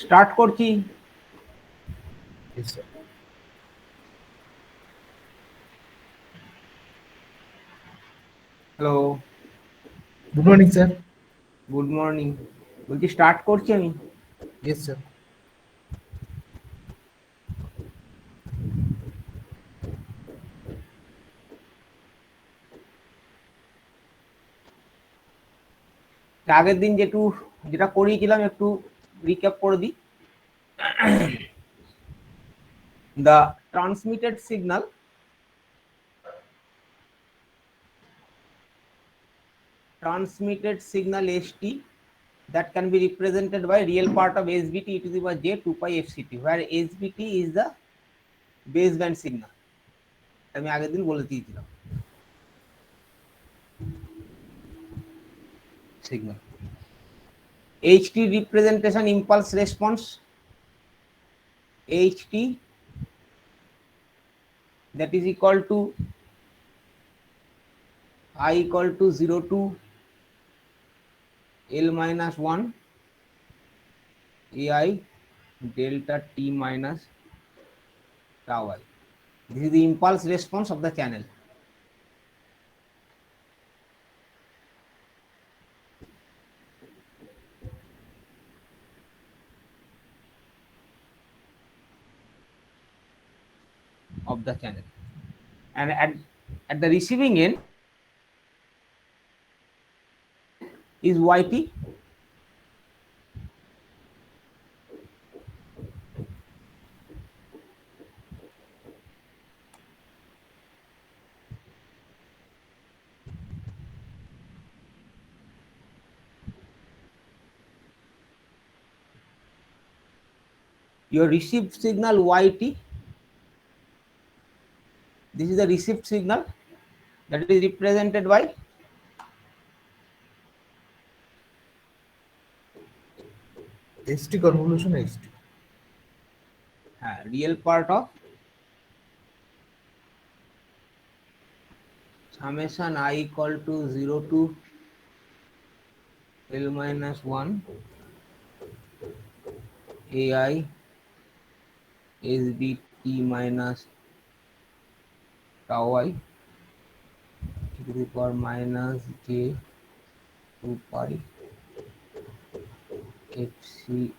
Start করছি। Yes, sir. Hello, Good morning, sir. Good morning. বলছি start করছি আমি। Yes, sir. আগের দিন যেটা করিয়েছিলাম একটু রিক্যাপ করে দিই। The transmitted signal ST that can be represented by real part of SBT e to the power j 2 pi fct, where SBT is the baseband signal. আমি আগের দিন বলে দিয়েছিলাম। Signal HT representation impulse response, HT, that is equal to I equal to 0 to L minus 1 AI delta T minus tau I. This is the impulse response of the channel. Of the channel, and at the receiving end is YT. Your received signal YT, this is the received signal that is represented by ST convolution XT. real part of summation I equal to 0 to L minus 1 AI SBT minus tau I to the power minus j 2 pi FC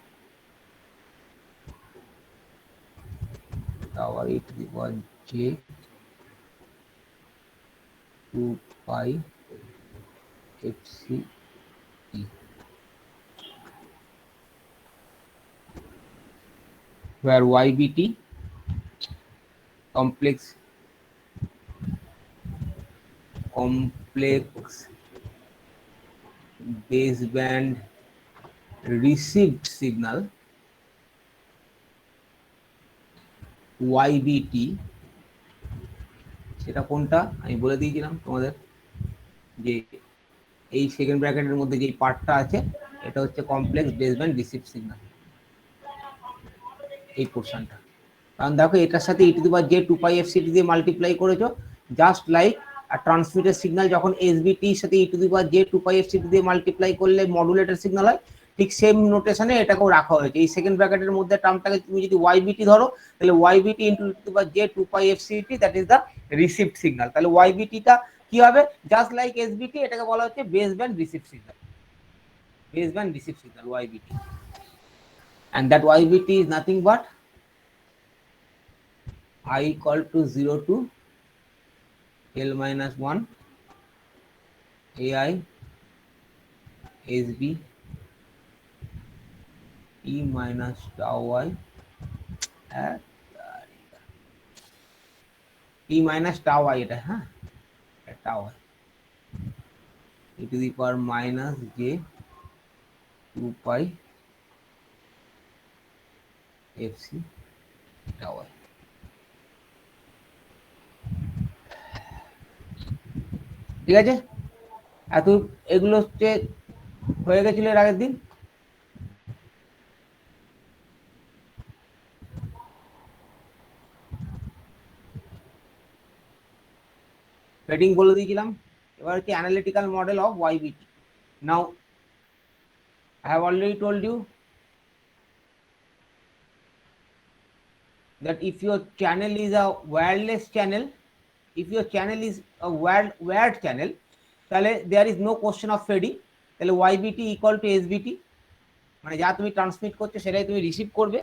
tau I to the power j 2 pi FC E, where YBT complex baseband received signal YBT, সেটা কোনটা আমি বলে দিয়েছিলাম তোমাদের, যে এই second ব্র্যাকেটের মধ্যে যে পার্টটা আছে এটা হচ্ছে কমপ্লেক্স বেসব্যান্ড রিসিভ সিগন্যাল, এই পোর্শনটা। কারণ দেখো এটার সাথে ই to the power j 2 pi এফসিটি দিয়ে মাল্টিপ্লাই করেছো, জাস্ট লাইক আর ট্রান্সমিটেড সিগন্যাল যখন এসবিটির সাথে ই to the power j 2 pi এফসিটি দিয়ে মাল্টিপ্লাই করলে মডুলেটেড সিগন্যাল হয়, ঠিক সেম নোটেশনে এটাকেও রাখা হয়েছে। এই সেকেন্ড ব্র্যাকেটের মধ্যে টার্মটাকে তুমি যদি ওয়াইবিটি ধরো, তাহলে YBT into e to the power j 2 pi FCT, that is the received signal. তাহলে ওয়াইবিটিটা কি হবে, জাস্ট লাইক এসবিটি, এটাকে বলা হচ্ছে baseband receive signal, baseband receive signal YBT. and that YBT is nothing but I equal to 0 to L minus 1 AI SB E minus tau I at E minus tau I এটা, হ্যাঁ tau I e to the power minus j 2 pi FC tau I। ঠিক আছে, এত এগুলো হচ্ছে হয়ে গেছিল এর আগের দিন। হেডিং বলে দিয়েছিলাম। এবার কি analytical model of YBT। Now I have already told you that if your channel is a wireless channel, if your channel is a wired channel, তাহলে there is no question of fading, তাহলে YBT equal to SBT, মানে যা তুমি transmit করছো সেটাই তুমি receive করবে।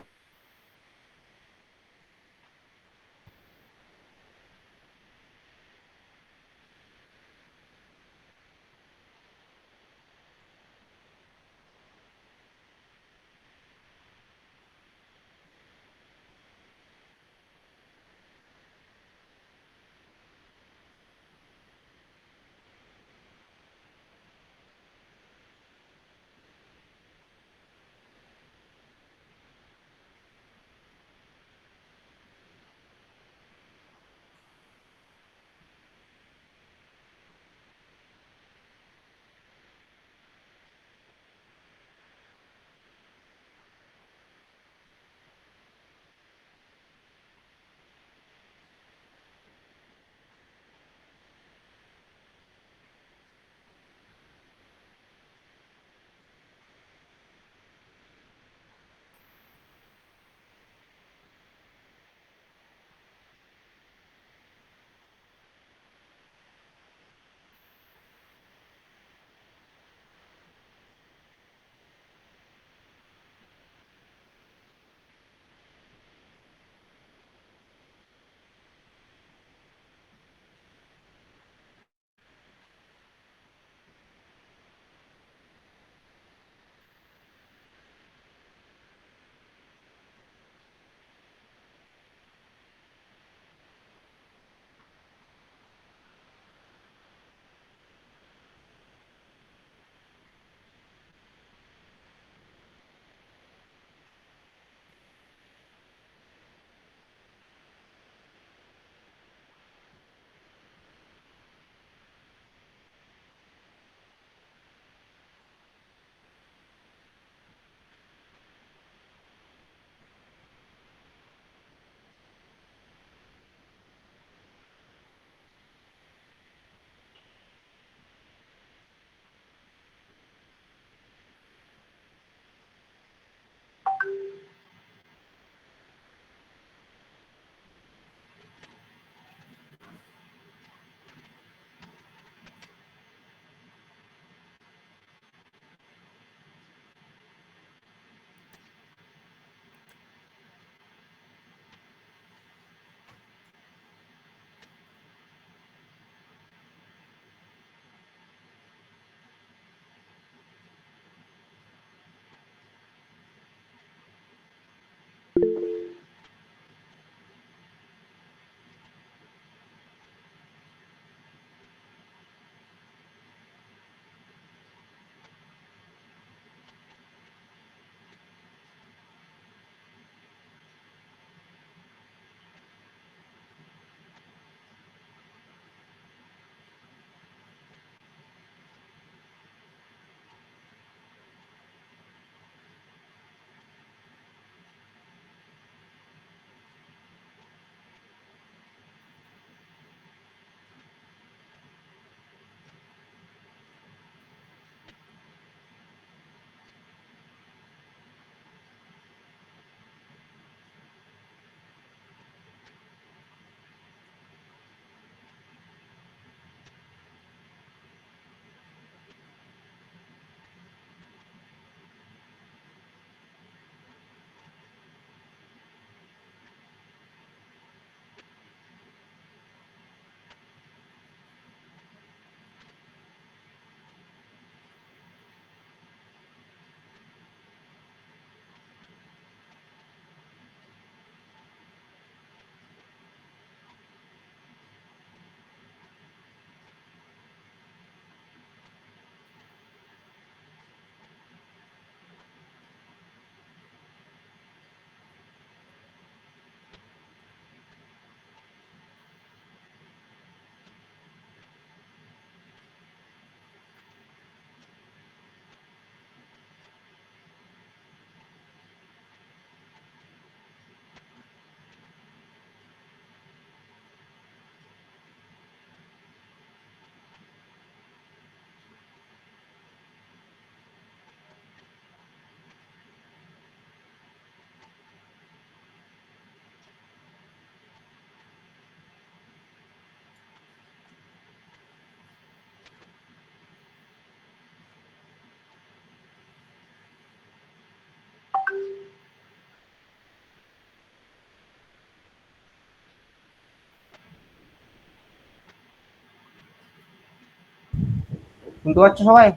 শুনতে পাচ্ছ সবাই?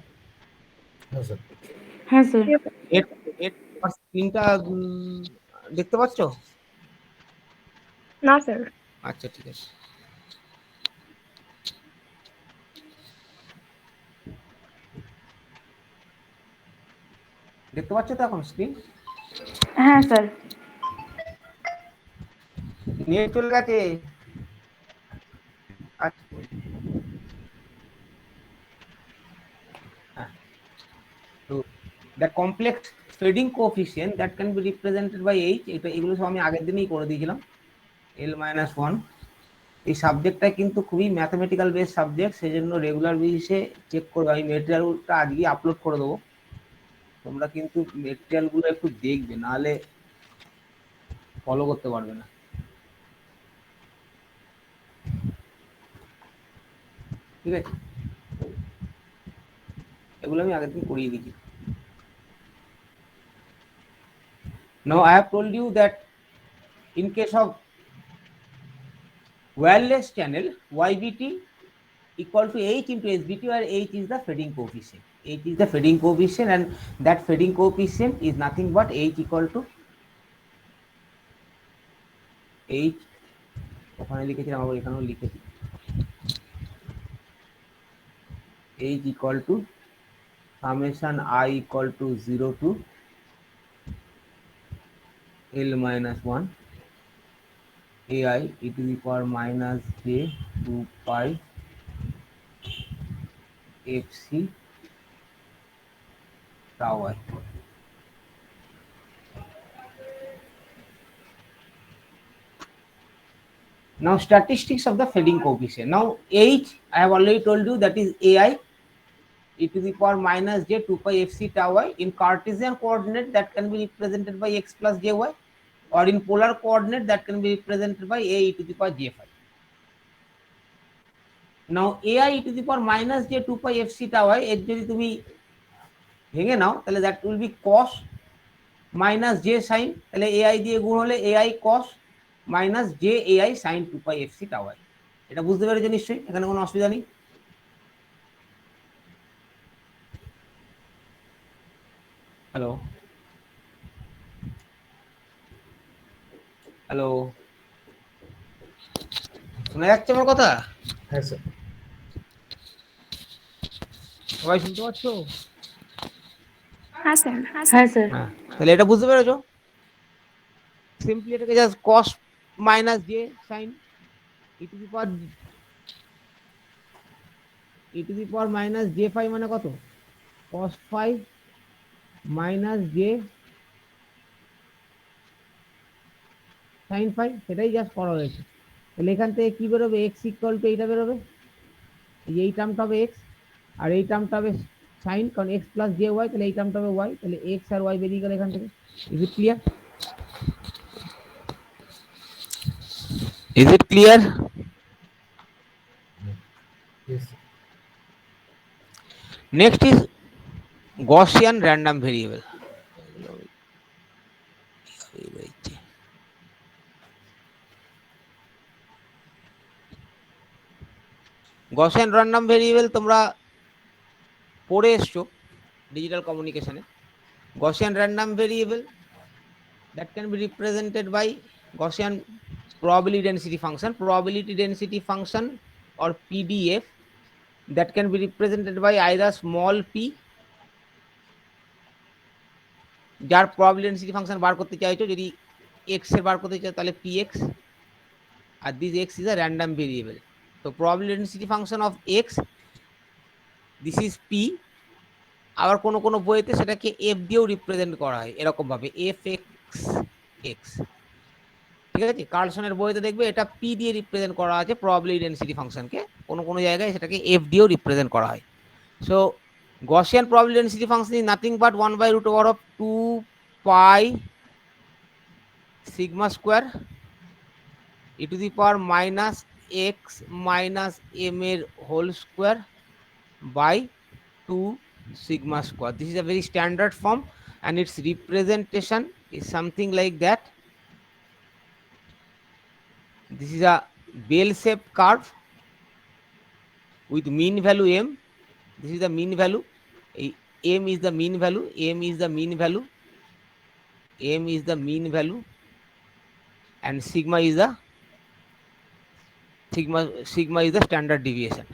হ্যাঁ স্যার। হ্যাঁ স্যার। এর এর স্ক্রিনটা দেখতে পাচ্ছ? না স্যার। আচ্ছা ঠিক আছে। দেখতে পাচ্ছ তো এখন স্ক্রিন? হ্যাঁ স্যার। নিয়ে চলে গেছে। আচ্ছা তো the complex fading coefficient that can be represented by H, এটা এগুলো সব আমি আগের দিনই করে দিয়েছিলাম। L-1 এই সাবজেক্টটা কিন্তু খুবই ম্যাথমেটিক্যাল বেস সাবজেক্ট, সেই জন্য রেগুলার বেসিসে চেক করবে। আমি মেটেরিয়ালটা আজকে আপলোড করে দেবো, তোমরা কিন্তু মেটেরিয়ালগুলো একটু দেখবে, নাহলে ফলো করতে পারবে না। ঠিক আছে, এগুলো আমি আগের দিন করিয়ে দিয়েছি। Now I have told you that in case of wireless channel, YBT equal to H into SBT, where H is the fading coefficient. H is the fading coefficient, and that fading coefficient is nothing but H equal to H, ওখানে লিখেছিলাম আবার এখানেও লিখেছি, H equal to summation I equal to 0 to L-1 AI e to the power minus j 2 pi FC tau I. Now statistics of the fading coefficient. Now H, I have already told you, that is AI e to the power minus j 2 pi FC tau I. In Cartesian coordinate, that can be represented by x plus jy, or in polar coordinate, that can be represented by a e to the power j5. Now AI e to the power minus j 2 pi FC tau I, এর যদি তুমি ভেঙে নাও তাহলে that will be cos minus j sin, তাহলে AI দিয়ে গুণ হলে AI cos minus j AI sin 2 pi FC tau I. এটা বুঝতে পেরেছো নিশ্চয়ই? এখানে কোনো অসুবিধা নেই। হ্যালো হ্যালো, শোনা যাচ্ছে আমার কথা? হ্যাঁ স্যার। সবাই শুনতে পাচ্ছ? হ্যাঁ স্যার। হ্যাঁ স্যার। হ্যাঁ, তাহলে এটা বুঝতে পেরেছো? সিম্পলি এটাকে just cos minus j sin e to the power minus j5 মানে কত? cos 5 minus j sin 5, সেটাই জাস্ট করা হয়েছে। তাহলে এখান থেকে কি বেরোবে? x ইকুয়াল টু এইটা বেরোবে, এই টার্মটা হবে x, আর এই টার্মটা হবে sin, কারণ x প্লাস জে ওয়াই, তাহলে এই টার্মটা হবে y, তাহলে x আর y বেরিয়ে গেল এখান থেকে। Is it clear? Is it clear? Yes sir. Next is Gaussian random variable. Gaussian random variable তোমরা পড়ে এসছো digital কমিউনিকেশনে। Gaussian random variable that can be represented by Gaussian probability density function or PDF, that can be represented by either small p, যার probability density function বার করতে চাইছো, যদি x এর বার করতে চাও তাহলে px, R this x is a random variable. So probability density function of x, this is p, আবার কোন কোন বইতে সেটাকে f দিয়েও রিপ্রেজেন্ট করা হয় এরকম ভাবে, fx, ঠিক আছে? কার্লসনের বইতে দেখবে এটা p দিয়ে রিপ্রেজেন্ট করা আছে probability density ফাংশনকে, কোন কোন জায়গায় সেটাকে f দিয়েও রিপ্রেজেন্ট করা হয়। So Gaussian probability density function is nothing but 1 by root over of 2 pi sigma square e to the power minus x minus m এর whole square by 2 sigma square. This is a very standard form, and its representation is something like that. This is a bell shaped curve with mean value m. this is the mean value, m is the mean value, m is the mean value, m is the mean value, and sigma is the standard deviation.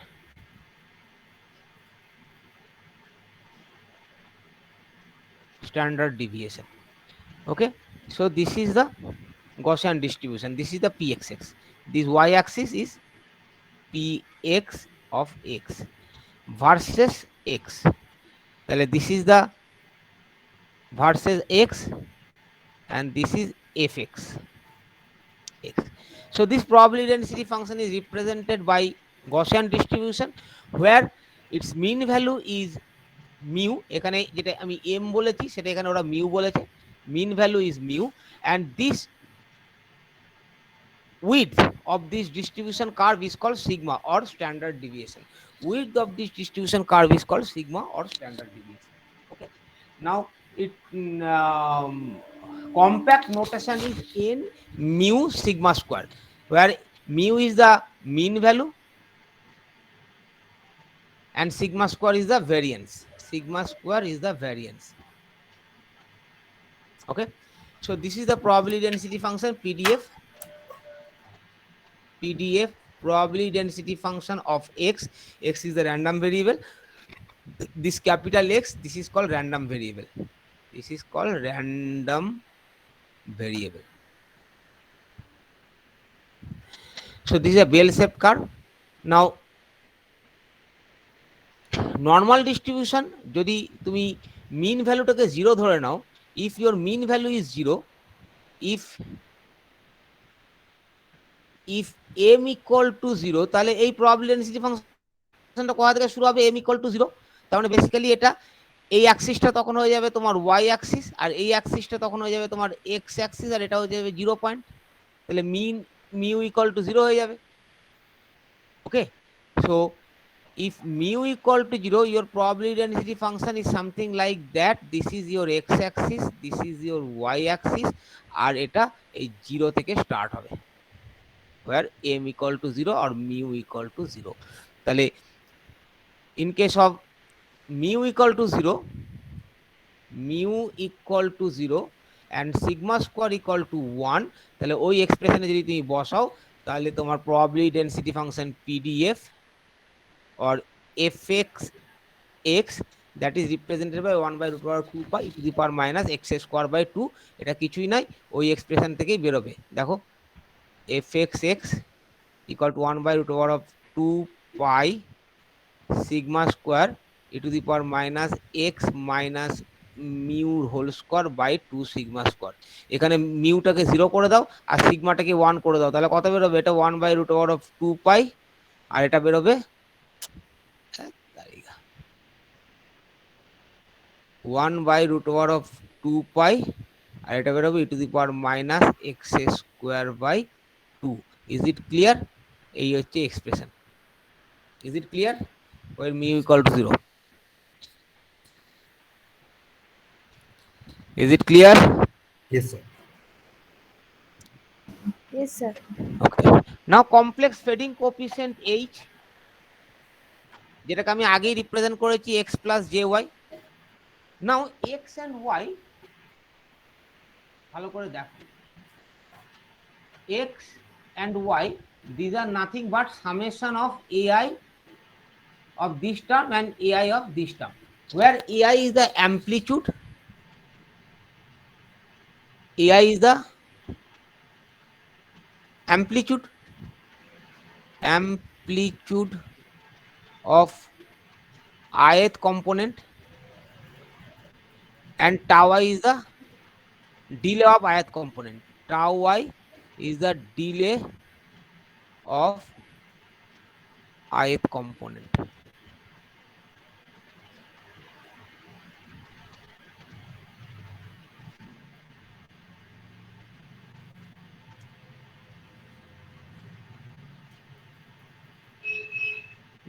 Standard deviation. Okay, so this is the Gaussian distribution. This is the pxx. This y-axis is px of x versus x. This is the versus x, and this is fx. X. So this probability density function is represented by Gaussian distribution, where its mean value is mu. এখানে যেটা আমি m বলেছি সেটা এখানে ওরা mu বলেছে, mean value is mu, and this width of this distribution curve is called sigma or standard deviation. Width of this distribution curve is called sigma or standard deviation. Okay, now it compact notation is n mu sigma square, where mu is the mean value and sigma square is the variance. Sigma square is the variance. Okay, so this is the probability density function PDF probability density function of x. X is the random variable. This capital X, this is called random variable. This is called random variable. So this is a bell-shaped curve. Now normal distribution, যদি তুমি mean ভ্যালুটাকে 0 ধরে নাও, if your mean value is 0, if m equal to 0, তাহলে এই probability density ফাংশনটা কোথা থেকে শুরু হবে? m equal to 0। তার মানে বেসিক্যালি এটা এই অ্যাক্সিসটা তখন হয়ে যাবে তোমার y অ্যাক্সিস, আর এই অ্যাক্সিসটা তখন হয়ে যাবে তোমার x অ্যাক্সিস, আর এটা হয়ে যাবে 0 পয়েন্ট। তাহলে মিন mu equal to 0 হয়ে যাবে। Okay, so if mu equal to 0, your probability density function is something like that. This is your x axis, this is your y axis, আর এটা এই 0 থেকে স্টার্ট হবে, where m equal to 0 or mu equal to 0. তাহলে in case of mu equal to 0, and sigma square equal to 1, তাহলে ওই এক্সপ্রেশনে যদি তুমি বসাও তাহলে তোমার probability density function PDF or fx x, that is represented by 1 by root over 2 pi e to the power minus x square by 2, এটা কিছুই নাই, ওই এক্সপ্রেশন থেকেই বেরোবে। দেখো fx x equal to 1 by root over of 2 pi sigma square e to the power minus x minus mu whole square by 2 sigma square। এখানে মিউটাকে 0 করে দাও আর সিগমাটাকে 1 করে দাও, তাহলে কত বেরোবে? এটা 1 by root over of 2 pi, আর এটা বেরোবে 1 by root over of 2 pi, আর এটা বেরোবে e to the power minus x square by 2। Is it clear? এই হচ্ছে expression. Is it clear? Where mu equal to 0. Is it clear? Yes, sir. Yes, sir. Okay. Now complex fading coefficient H, যেটাকে আমি আগেই represent করেছি x plus jy. Now x and y, ভালো করে দেখো, x and y, these are nothing but summation of ai of this term and ai of this term, where ai is the amplitude, ai is the amplitude of ith component, and tau I is the delay of ith component. Tau I is the delay of ith component.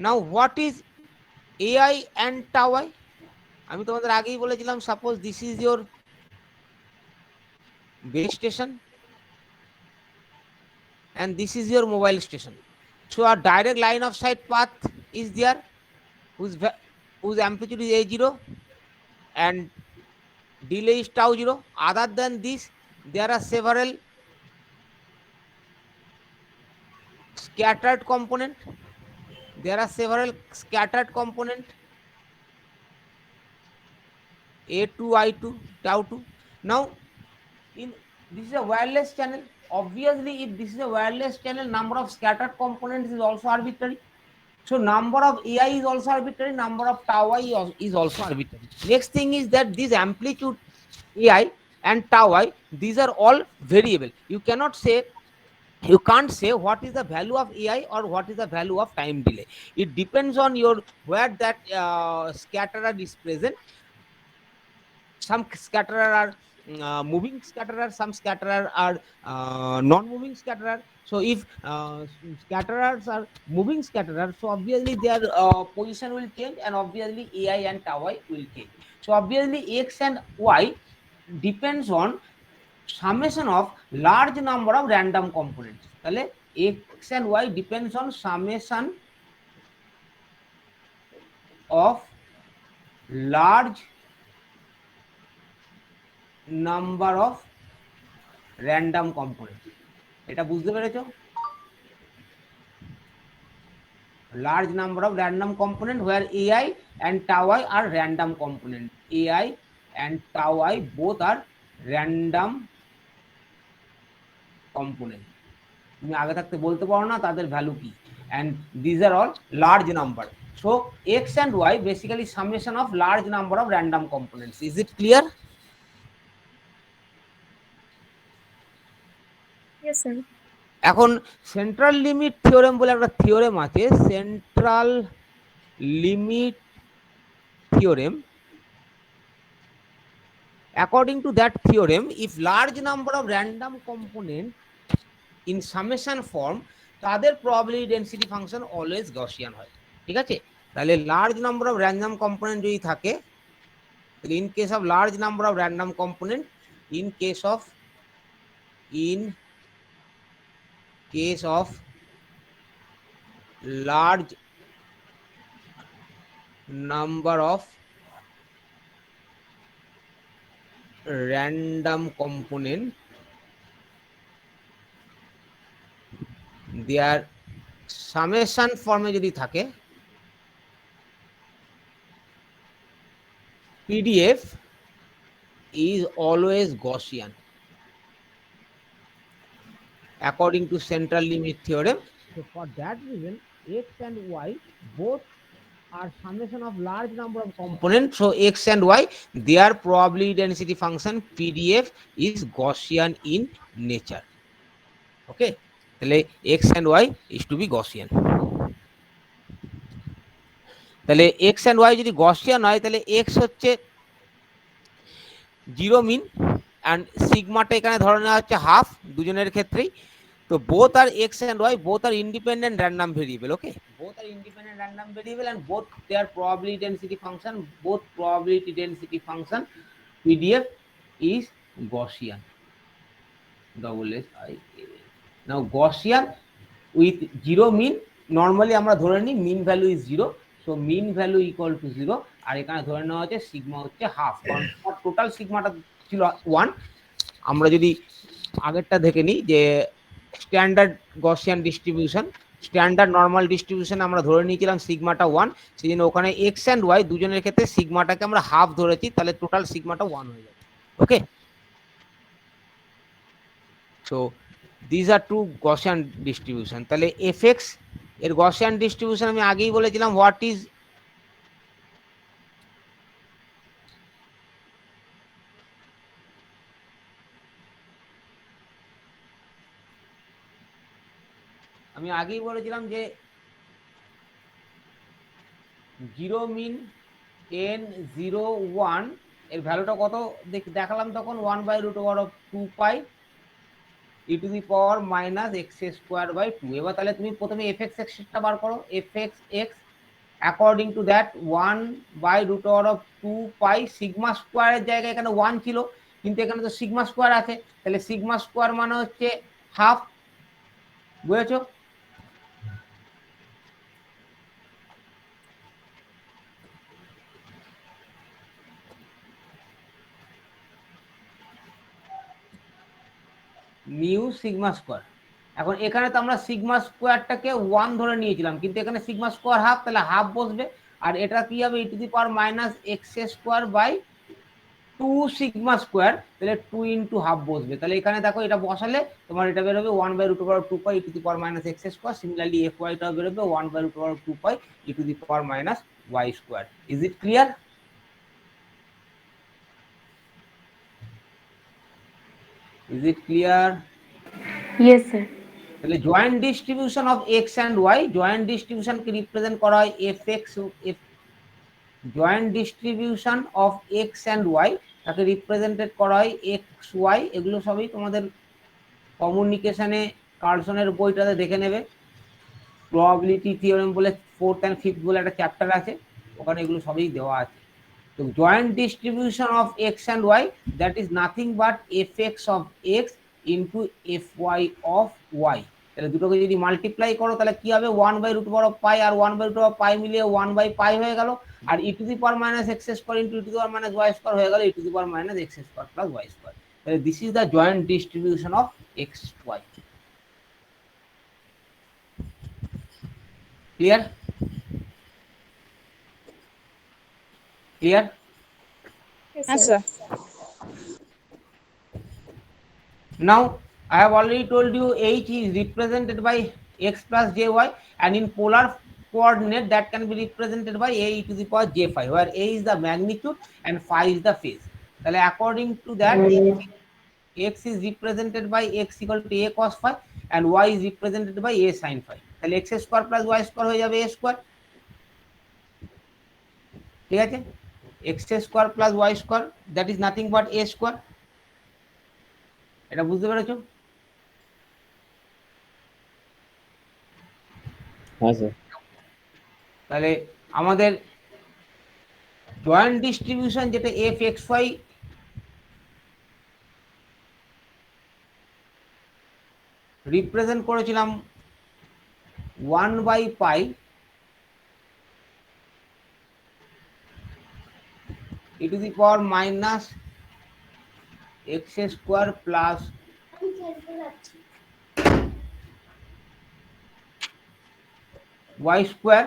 Now what is ai and tau I? আমি তোমাদের আগেই বলেছিলাম, suppose this is your base station and this is your mobile station, so a direct line of sight path is there, whose whose amplitude is A0 and delay is tau 0. Other than this, there are several scattered component. There are several scattered component A2, I2, tau 2. Now, in this is a wireless channel. Obviously, if this is a wireless channel, number of scattered components is also arbitrary. So number of AI is also arbitrary, number of tau I is also arbitrary. Next thing is that this amplitude AI and tau I, these are all variable. You can't say what is the value of AI or what is the value of time delay. It depends on your where that scatterer is present. Some scatterer are moving scatterer, some scatterer are non-moving scatterer. So if scatterers are moving scatterer, so obviously their position will change, and obviously AI and tau I will change. So obviously X and Y depends on summation of large number of random components. তাহলে X and Y depends on summation of large number of random component. এটা বুঝতে পেরেছো? Large number of random component where AI and tau I are random component. AI and tau I both are random component. তুমি আগে থাকতে বলতে পারো না তাদের ভ্যালু কি, and these are all large number. So X and Y basically summation of large number of random components. Is it clear? Yes, sir. এখন central limit theorem বলে একটা থিওরেম আছে, central limit theorem. According to that theorem, if large number of random component in summation form, তাদের probability density function always Gaussian হয়. ঠিক আছে, তাহলে large number of random component যদি থাকে, in case of large number of random component, in case of large number of random component, their summation forme যদি থাকে, PDF is always Gaussian according to central limit theorem. So for that reason, X and Y both are summation of large number of components. So X and Y, their probability density function PDF is Gaussian in nature. Okay, তাহলে X and Y is to be Gaussian. তাহলে X and Y যদি Gaussian হয়, তাহলে X হচ্ছে zero mean and সিগমাটা এখানে ধরে নেওয়া হচ্ছে হাফ দুজনের ক্ষেত্রেই. তো both are X and Y, both are independent random variable. Okay, both are independent random variable and both their probability density function, PDF is Gaussian. Double S I A N. Now Gaussian with zero mean, normally আমরা ধরে নিই mean value is 0, so mean value equal to 0, আর এখানে ধরে নেওয়া হচ্ছে sigma হচ্ছে half, কারণ total সিগমাটা ছিল 1. আমরা যদি আগেরটা দেখে নিই যে standard Gaussian distribution, standard normal distribution আমরা ধরে নিয়েছিলাম সিগমাটা 1, সেই জন্য ওখানে এক্স অ্যান্ড ওয়াই দুজনের ক্ষেত্রে সিগমাটাকে আমরা হাফ ধরেছি, তাহলে টোটাল সিগমাটা 1 হয়ে যাবে. Okay, so this are two Gaussian distribution. তাহলে এফএক্স এর গসিয়ান ডিস্ট্রিবিউশন আমি আগেই বলেছিলাম, হোয়াট ইজ আমি আগেই বলেছিলাম যে জিরো মিন n01 এর ভ্যালুটা কত দেখালাম তখন, 1/√2π e⁻⁻x² বাই 2. এবার তাহলে তুমি প্রথমে fx-টা বার করো, fx according to that 1/√2π sigma স্কোয়ারের জায়গায় এখানে 1 ছিল, কিন্তু এখানে তো সিগমা স্কোয়ার আছে, তাহলে সিগমা স্কোয়ার মানে হচ্ছে হাফ. বুঝেছো? Mu sigma square. এখন এখানে তো আমরা সিগমা স্কোয়ারটাকে 1 ধরে নিয়েছিলাম, কিন্তু এখানে সিগমা স্কোয়ার হাফ, তাহলে হাফ বসবে। আর এটা কি হবে, e to the power minus x square by 2 sigma square, তাহলে 2 ইন্টু হাফ বসবে। তাহলে এখানে দেখো এটা বসালে তোমার এটা বেরোবে 1 by root over 2 pi e to the power minus x square. Similarly f ওয়াইটাও বেরোবে 1 by root over 2 pi e to the power minus y square. Is it clear? Is it clear? Yes, sir. তাহলে joint distribution of x and y, joint ডিস্ট্রিবিউশনকে represent করা হয় f x, joint distribution of x and y তাকে represented করা হয় x Y. এগুলো সবই তোমাদের কমিউনিকেশনে কার্লসনের বইটাতে দেখে নেবে। প্রবাবিলিটি থিওরেম বলে 4th and 5th বলে একটা চ্যাপ্টার আছে, ওখানে এগুলো সবই দেওয়া আছে। তো joint distribution of x and y, that is nothing but f x of x into f y of y. তাহলে দুটোকে যদি মাল্টিপ্লাই করো তাহলে কি হবে, 1 by root over of pi আর 1 বাই রুট ওভার পাই মিলিয়ে 1 বাই পাই হয়ে গেল। আর e to the power minus x square into e to the power minus y square হয়ে গেল e to the power minus x square plus Y square. তাহলে this is the joint distribution of x y. Clear? Clear? Yes, sir. Now I have already told you h is represented by x plus jy, and in polar coordinate that can be represented by a e to the power j phi, where a is the magnitude and phi is the phase. Then according to that, x is represented by x equal to a cos phi and y is represented by a sin phi. Then x square plus y square হয়ে যাবে a square। ঠিক আছে, x square plus y square, that is nothing but a square। এটা বুঝতে পেরেছো? হ্যাঁ sir. তাহলে আমাদের জয়েন্ট ডিস্ট্রিবিউশন যেটা এফ এক্স ওয়াই রিপ্রেজেন্ট করেছিলাম 1 by pi E to the power minus x square plus Y square,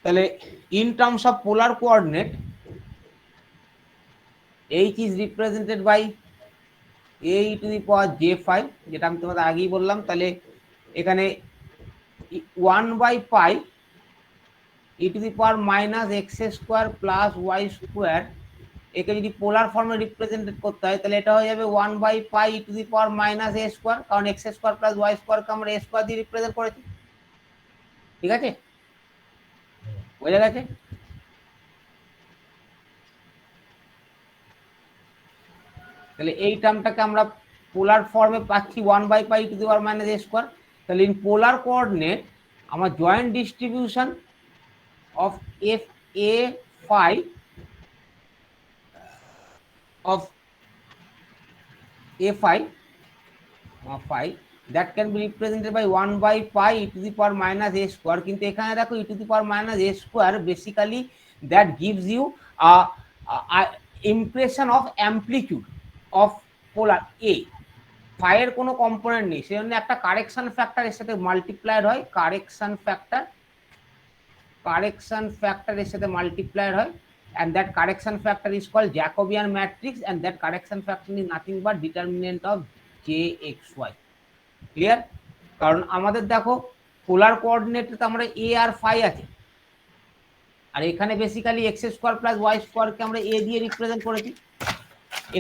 তাহলে in terms of polar coordinate h is represented by a e to the power j phi, যেটা আমি তোমাদের আগেই বললাম। তাহলে এখানে 1 by pi E to the power minus x square plus Y square, একে যদি পোলার ফর্মে রিপ্রেজেন্টেড করতে হয় তাহলে এটা হয়ে যাবে 1 by pi E to the power minus A square, কারণ এক্স স্কোয়ার প্লাস ওয়াই স্কোয়ারকে আমরা এ স্কোয়ার দিয়ে রিপ্রেজেন্ট করেছি। ঠিক আছে, বোঝা গেছে? তাহলে এই টার্মটাকে আমরা পোলার ফর্মে পাচ্ছি 1 by pi to the power minus A square. তাহলে ইন পোলার কোঅর্ডিনেট আমার joint distribution of F A phi of a phi that can be represented by 1 by pi e to the power minus a square, কিন্তু এখানে দেখো e to the power minus a square basically that gives you a impression of amplitude of polar a। phi এর কোনো component নেই, সেজন্য একটা correction factor এর সাথে মাল্টিপ্লাইড হয়, কারেকশন ফ্যাক্টর এর সাথে মাল্টিপ্লাইড হয়, and that correction factor is called Jacobian matrix, and that correction factor is nothing but determinant of jxy। Clear? কারণ আমাদের দেখো পোলার কোঅর্ডিনেটে তো আমরা a আর phi আছে, আর এখানে basically x square plus y স্কয়ারকে আমরা a দিয়ে রিপ্রেজেন্ট করেছি।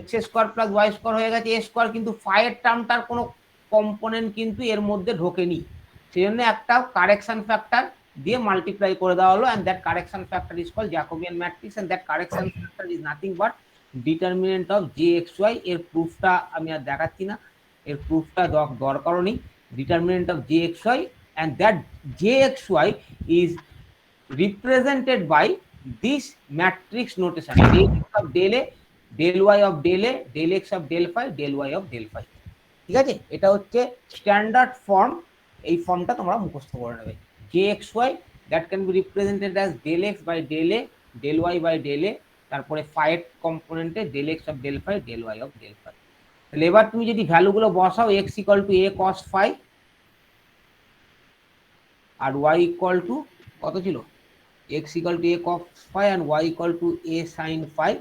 x square plus y square হয়ে গেছে a স্কয়ার, কিন্তু phi এর টার্মটার কোনো কম্পোনেন্ট কিন্তু এর মধ্যে ঢোকেনি, সেজন্য একটা কারেকশন ফ্যাক্টর দিয়ে মাল্টিপ্লাই করে দেওয়া হলো, and that correction factor is called Jacobian matrix, and that correction factor is nothing but determinant of jxy। এর প্রুফটা আমি আর দেখাচ্ছি না, এর প্রুফটা দরকারও নেই। determinant of jxy, and that jxy is represented by this matrix notation, del x of del a, del y of del a, del x of del phi, del y of del phi। ঠিক আছে, এটা হচ্ছে standard form, এই ফর্মটা তোমরা মুখস্থ করে নেবে। jxy that can be represented as del x by del a del y by del a, তারপরে ফাইয়ের কম্পোনেন্টে del x of del phi, del y of del phi. তাহলে এবার তুমি যদি ভ্যালুগুলো বসাও, x equal to a cos phi আর ওয়াই ইকুয়াল টু কত ছিল, x equal to a cos phi and y equal to a sine phi.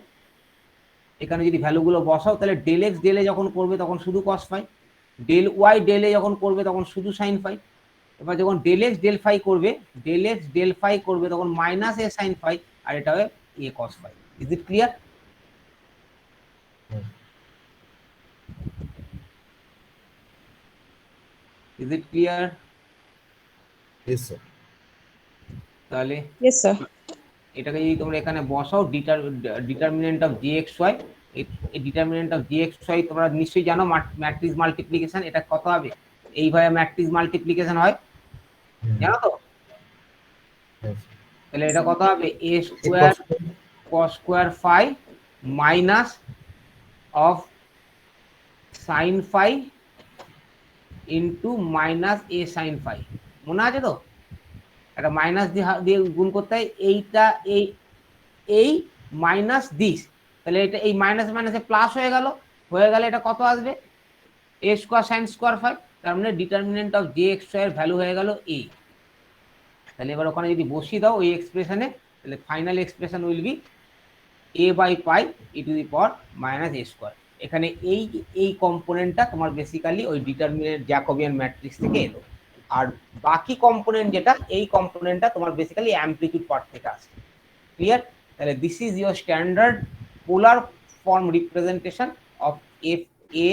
এখানে যদি ভ্যালুগুলো বসাও তাহলে ডেল এক্স ডেল এ যখন করবে তখন শুধু cos phi, del y del a যখন করবে তখন শুধু সাইন ফাই। এবার যখন ডেল এক্স ডেল ফাই করবে, ডেল এক্স ডেল ফাই করবে তখন মাইনাস এ সাইন ফাই, আর এটা হবে a cos phi. Is it clear? Is it clear? Yes, sir. তাহলে Yes, sir. এটাকে যদি তোমরা এখানে বসাও, determinant of g x y, এই determinant of g x y তোমরা নিশ্চয়ই জানো ম্যাট্রিক্স মাল্টিপ্লিকেশন। এটা কত হবে, এইভাবে ম্যাট্রিক্স মাল্টিপ্লিকেশন হয়, জানো তো? Yes. তাহলে এটা কত হবে, A A square cos square. Cos square phi minus of sine phi into minus A sine phi. মনে আছে তো? একটা মাইনাস দিয়ে গুণ করতে হয়, এইটা এই মাইনাস দিস, তাহলে এটা এই মাইনাস মাইনাসে প্লাস হয়ে গেল, এটা কত আসবে, এ স্কোয়ার সাইন স্কোয়ার ফাই। তার মানে ডিটারমিনেন্ট অফ জে এক্স এর ভ্যালু হয়ে গেল এ। তাহলে এবার ওখানে যদি বসিয়ে দাও ওই এক্সপ্রেশনে, তাহলে final expression will be A by pi E to the power minus A square. এখানে এই কম্পোনেন্টটা তোমার বেসিক্যালি ওই ডিটারমিনেন্ট জ্যাকোবিয়ান ম্যাট্রিক্স থেকে এলো, আর বাকি কম্পোনেন্ট যেটা, এই কম্পোনেন্টটা তোমার বেসিক্যালি অ্যামপ্লিটিউড পার্ট থেকে আসে। ক্লিয়ার? তাহলে this is your standard polar form representation of F A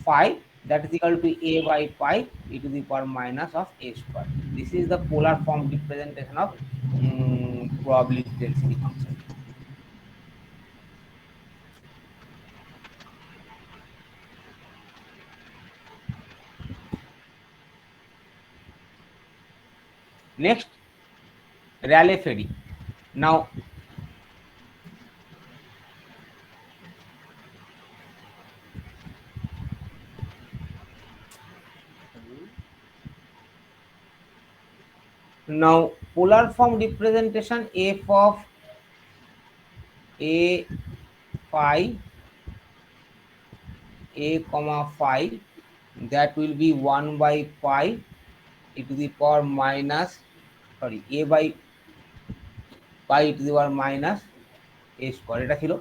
phi, that is equal to a by pi e to the power minus of a square. This is the polar form representation of probability density function. Next, Rayleigh-Ferry. Now, polar form representation f of a phi a comma phi, that will be 1 by pi e to the power minus, sorry, a by pi e to the power minus a square, এটা ছিল।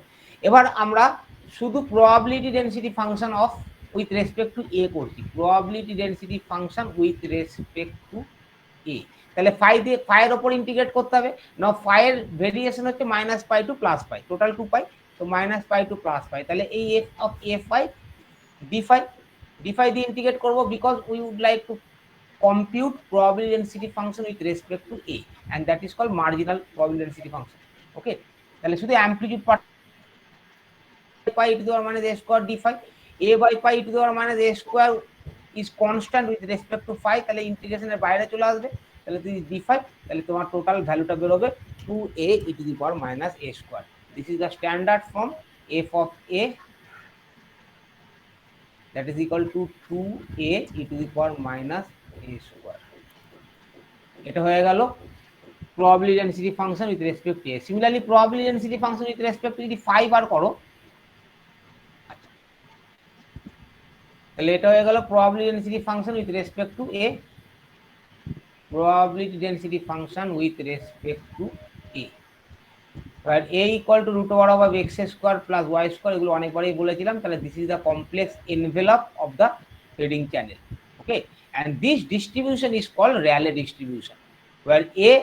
এবার আমরা শুধু probability density function of with respect to a করছি, probability density function with respect to a. তাহলে phi দিয়ে ফাইয়ের ওপর ইন্টিগ্রেট করতে হবে না, ফাইয়ের ভেরিয়েশন হচ্ছে minus pi to plus pi, total 2 pi, তো minus pi to plus pi. তাহলে এই f of a phi d phi দিয়ে ইন্টিগ্রেট করবো, because we would like to compute probability density function with respect to a, and that is called marginal probability density function. Okay, তাহলে শুধু amplitude part pi e to the power minus a square d phi, a by pi e to the power minus a square is constant with respect to phi, তাহলে ইন্টিগ্রেশনের বাইরে চলে আসবে, তাহলে তুই d phi, তাহলে তোমার টোটাল ভ্যালুটা বেরোবে 2a e to the power minus a square. This is the standard form f of a, that is equal to 2a e to the power minus a square. এটা হয়ে গেল probability density function with respect to a. Similarly, probability density function with respect to যদি 5 বার করো, তাহলে এটা হয়ে গেল probability density function with respect to a, probability density function with respect to a, where a equal to root over of x square plus y square, এগুলো অনেকবারই বলেছিলাম। তাহলে this is the complex envelope of the heading channel. Okay, and this distribution is called Rayleigh distribution, where a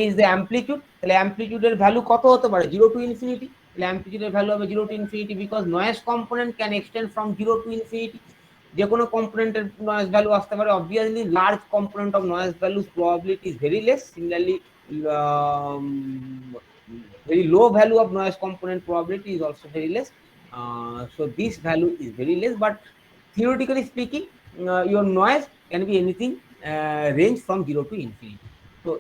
is the amplitude, তাহলে অ্যামপ্লিটিউডের value কত হতে পারে, 0 to infinity, তাহলে অ্যামপ্লিটিউডের value হবে 0 to infinity, because noise component can extend from 0 to infinity, যে কোনো কম্পোনেন্টের noise value আসতে পারে। Obviously large component of noise value's probability is very less. Similarly, very low value of noise component probability is also very less. So this value is very less, but theoretically speaking, your noise can be anything range from 0 to infinity. So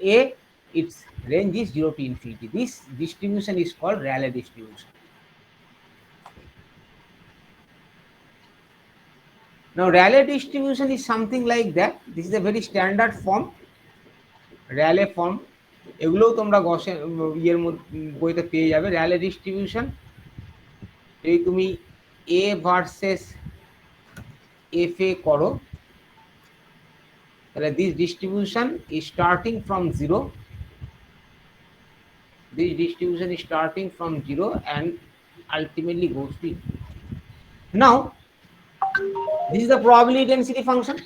its range is 0 to infinity. This distribution is called Rayleigh distribution. Now Rayleigh distribution is something like that. This is a very standard form, Rayleigh form, এগুলোও তোমরা গসের ইয়ের বইতে পেয়ে যাবে। Rayleigh distribution, এই তুমি এ versus F এ করো, তাহলে this distribution is starting from zero, this distribution is starting from 0 and ultimately goes to infinity. Now this is the probability density function.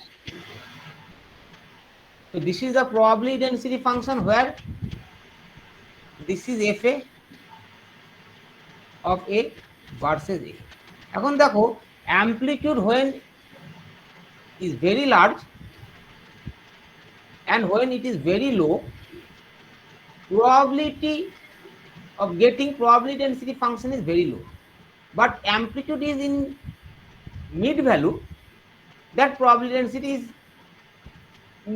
So this is the probability density function where this is fa of a versus a. এখন দেখো amplitude when is very large and when it is very low, probability of getting probability density function is very low, but amplitude is in mid value, that probability density is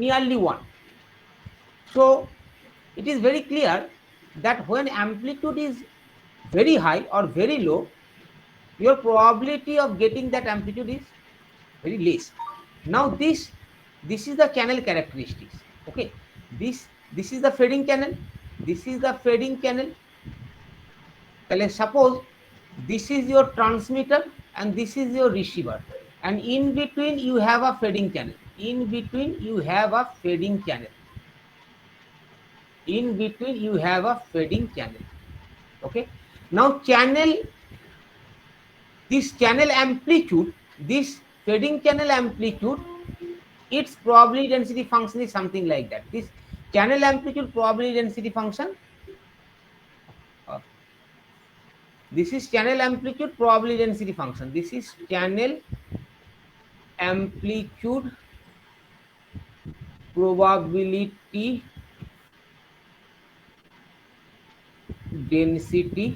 nearly 1. So it is very clear that when amplitude is very high or very low, your probability of getting that amplitude is very less. Now this is the channel characteristics. Okay, this is the fading channel, this is the fading channel. Suppose this is your transmitter and this is your receiver, and in between you have a fading channel, in between you have a fading channel, in between you have a fading channel. Okay, now channel, this channel amplitude, this fading channel amplitude, its probability density function is something like that. This channel amplitude probability density function, this is channel amplitude probability density function, this is channel amplitude probability density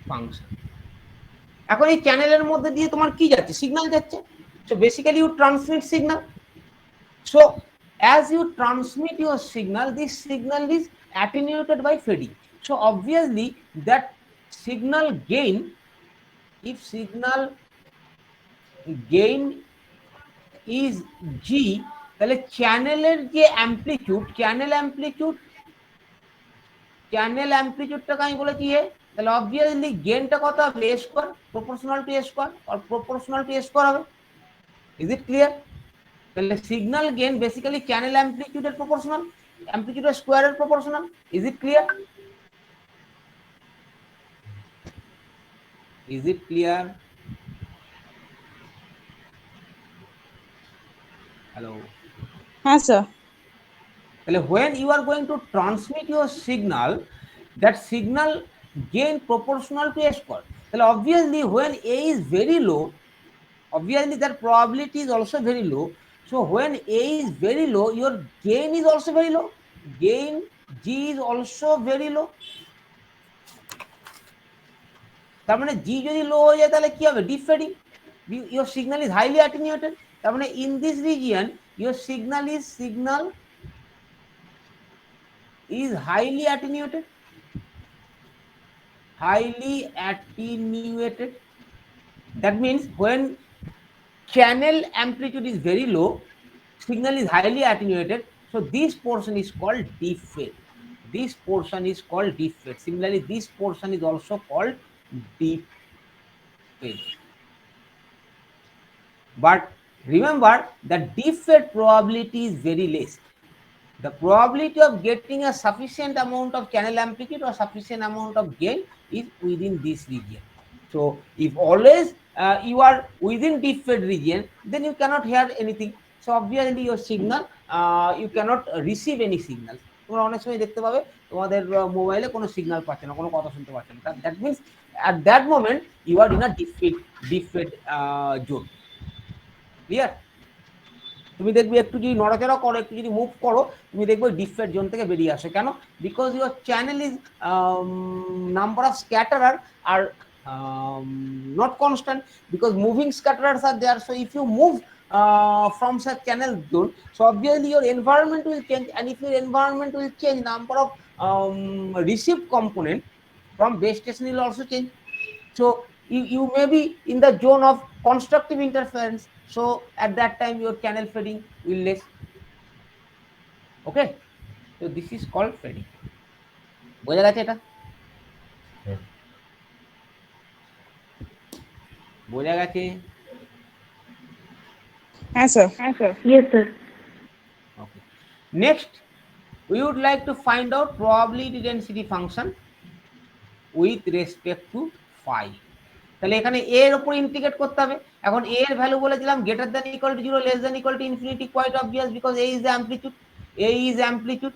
function. এখন এই চ্যানেলের মধ্যে দিয়ে তোমার কি যাচ্ছে? Signal যাচ্ছে। So basically you transmit signal. So as you transmit your signal, this signal is attenuated by fading. So obviously that signal gain, if signal gain is G, তাহলে চ্যানেলের যে অ্যাম্পলিটিউড, চ্যানেল অ্যাম্পলিটিউডটাকে আমি বলেছি এ, তাহলে অবভিয়াসলি গেইনটা কত হবে? A square proportional to a square আর প্রপোর্শনাল টু এ স্কোয়ার হবে। Is it clear? তাহলে সিগন্যাল গেইন বেসিক্যালি চ্যানেল অ্যাম্পলিটিউডের প্রপোর্শনাল, অ্যাম্পলিটিউডের স্কোয়ারের প্রপোর্শনাল। Is it clear? Is it clear? Hello? হ্যাঁ স্যার। তাহলে when you are going to transmit your signal, that signal gain proportional to a square. তাহলে obviously when a is very low, obviously that probability is also very low. So when a is very low, your gain is also very low, gain G is also very low. তার মানে G যদি লো হয়ে যায় তাহলে কি হবে? Deep fading, your signal is highly attenuated. তার মানে in this region your signal is highly attenuated, that means when channel amplitude is very low, signal is highly attenuated, so this portion is called deep fade. This portion is called deep fade. Similarly, this portion is also called deep fade. But remember that deep fade probability is very less. The probability of getting a sufficient amount of channel amplitude or sufficient amount of gain is within this region. So if always you are within deep fade region, then you cannot hear anything. So obviously your signal, you cannot receive any signal. তোমরা অনেক সময় দেখতে পাবে তোমাদের মোবাইলে কোনো signal পাচ্ছে না, কোনো কথা শুনতে পাচ্ছে না। That means at that moment you are in a deep fade zone. Clear? তুমি দেখবে একটু যদি নড়াচড়া করো, একটু যদি মুভ করো, তুমি দেখবে ডিপ ফেড জোন থেকে বেরিয়ে আসে। কেন? Because your channel is number of scatterer are not constant, because moving scatterers are there. So if you move from such channel zone, so obviously your environment will change, and if your environment will change, number of received component from base station will also change. So you may be in the zone of constructive interference. So at that time your channel fading will less. Okay, So this is called Freddy. বোঝা গেছে এটা? হুম। বোঝা গেছে? Yes, sir. Yes, sir. Okay. Next, we would like to find out probability density function with respect to phi. তাহলে এখানে a এর উপর integrate করতে হবে। এখন a এর ভ্যালু বলেছিলাম greater than equal to 0, less than equal to infinity, quite obvious because a is the amplitude. A is amplitude.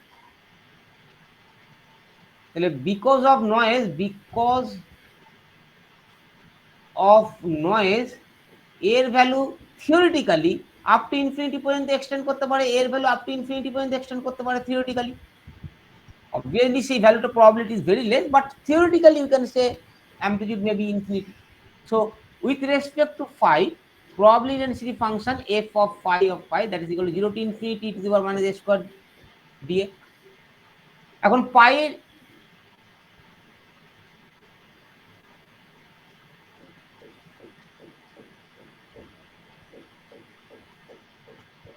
তাহলে because of noise এর value theoretically up to infinity পর্যন্ত এক্সটেন্ড করতে পারে, এর ভ্যালু আপ টু ইনফিনিটি পর্যন্ত extend করতে পারে theoretically. Obviously সেই ভ্যালুটা probability is very less, but theoretically you can say amplitude may be infinity. So with respect to phi, probability density function f of phi that is equal to 0 to infinity to the power minus a square dA. এখন পাই এর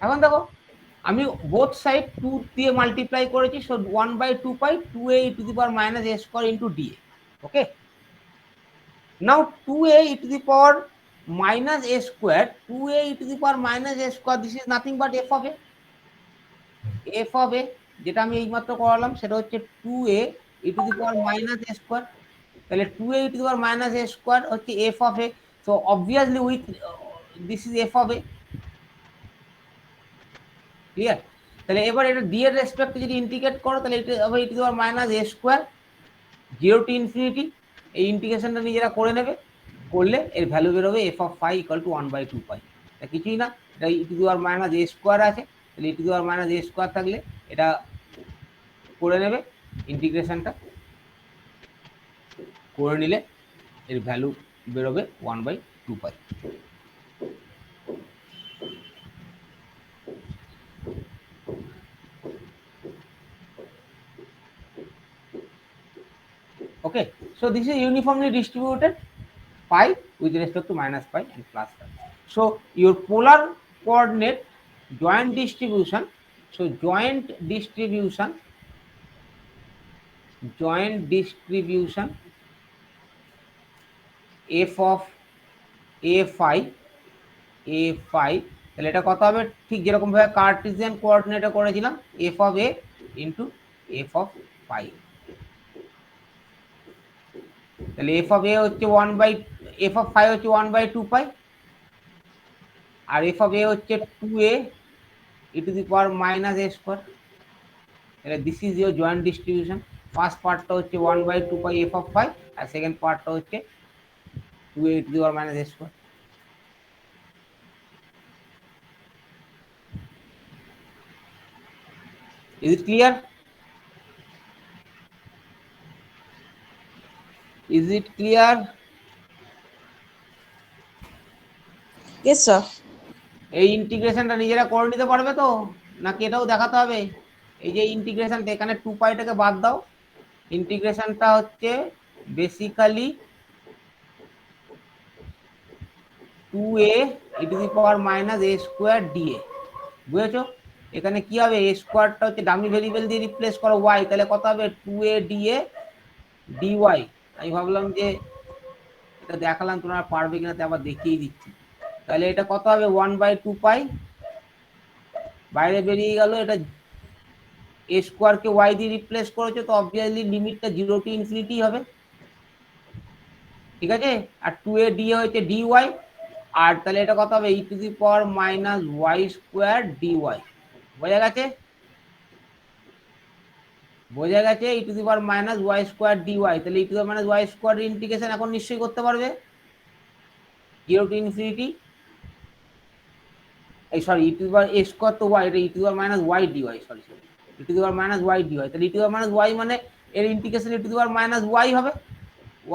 এখন দেখো আমি both side 2 দিয়ে multiply করেছি, so 1/2 pi 2a e to the power minus a square into dA. Okay, now 2a e to the power minus a square, 2a e to the power minus a square, this is nothing but f of a. f of a যেটা আমি এইমাত্র করালাম সেটা হচ্ছে 2a e to the power minus a square, তাহলে 2a e to the power minus a square হচ্ছে f of a. So obviously with this is f of a. Clear? তাহলে এবার এটা d এর রেসপেক্টে যদি ইন্টিগ্রেট করো তাহলে এটা হবে e to the power minus a square 0 to infinity, এই ইন্টিগ্রেশনটা নিজেরা করে নেবে, করলে এর ভ্যালু বেরোবে f of phi equal to 1/2 পাই। এটা কিছুই না, এটা e to the power minus a square আছে, তাহলে e to the power minus a square থাকলে এটা করে নেবে ইন্টিগ্রেশনটা, করে নিলে এর ভ্যালু বেরোবে 1/2 পাই। Okay, so this is uniformly distributed pi with respect to minus pi and plus pi. So your polar coordinate joint distribution, so joint distribution f of a phi তাহলে এটা কত হবে, ঠিক যেরকম ভাবে কার্টেসিয়ান কোঅর্ডিনেটে করেছিলাম, f of a into f of phi। তাহলে f of a হচ্ছে f of phi হচ্ছে 1/2 পাই, আর f of a হচ্ছে 2a e to the power minus a square। তাহলে this is your joint distribution. First পার্টটা হচ্ছে 1/2 pi f of phi, আর second পার্টটা হচ্ছে 2a e to the power minus a square। Is it clear? Is it clear? Yes, sir. এই ইন্টিগ্রেশনটা নিজেরা করে নিতে পারবে তো, নাকি এটাও দেখাতে হবে? এই যে ইন্টিগ্রেশনটা এখানে 2 পাইটাকে বাদ দাও, ইন্টিগ্রেশনটা হচ্ছে basically 2a e to the power minus a square dA। বুঝেছো? এখানে কি হবে, a স্কয়ারটা হচ্ছে ডামি ভেরিয়েবল দিয়ে রিপ্লেস করো y, তাহলে কত হবে 2a dA dy। আমি ভাবলাম যে এটা দেখালাম তোমরা পারবে কিনা, তো আবার দেখিয়ে দিচ্ছি। তাহলে এটা কত হবে 1/2 পাই, বাইরে বেরিয়ে গেল, এটা a স্কয়ার কে y দিয়ে রিপ্লেস করেছো, তো অবভিয়াসলি লিমিটটা 0 টু ইনফিনিটি হবে, ঠিক আছে? আর 2a dA হচ্ছে dy, আর তাহলে এটা কত হবে e to the power minus y square dy। বোঝা গেছে? বোঝা গেছে? e to the power minus y square dy। তাহলে e to the power minus y square integration এখন নিশ্চয়ই করতে পারবে 0 টু ইনফিনিটি, এই sorry e to the power a square তো y, এটা e to the power minus y dy, sorry e to the power minus y dy। তাহলে e to the power minus y মানে এর integration e to the power minus y হবে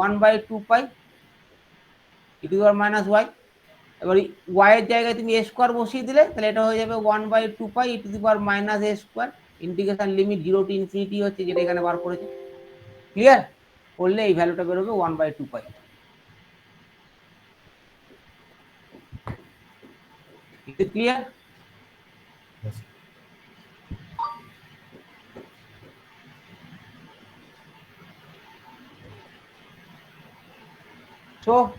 1/2 পাই e to the power minus y। এবার y এর জায়গায় তুমি a square বসিয়ে দিলে, তাহলে এটা হয়ে যাবে 1/2 পাই e to the power minus a square, integration limit 0 to infinity হচ্ছে যেটা এখানে বার করেছে। ক্লিয়ার? করলে এই ভ্যালুটা বের হবে 1/2 পাই। Is it clear? Yes. So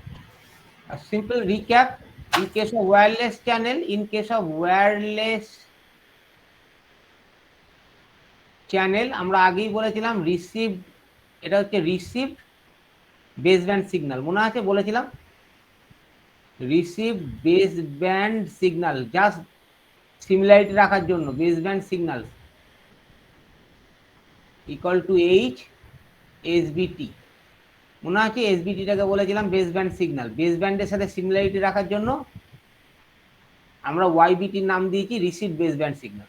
a simple recap: in case of wireless channel, আমরা আগেই বলেছিলাম রিসিভড, এটা হচ্ছে রিসিভড বেসব্যান্ড সিগন্যাল, মনে আছে বলেছিলাম received baseband signal, just similarity রাখার জন্য baseband signal equal to h SBT, মনে আছে এসবিটিটাকে বলেছিলাম বেসব্যান্ড সিগন্যাল, বেসব্যান্ডের সাথে সিমিলারিটি রাখার জন্য আমরা ওয়াইবিটির নাম দিয়েছি রিসিভ বেসব্যান্ড সিগন্যাল।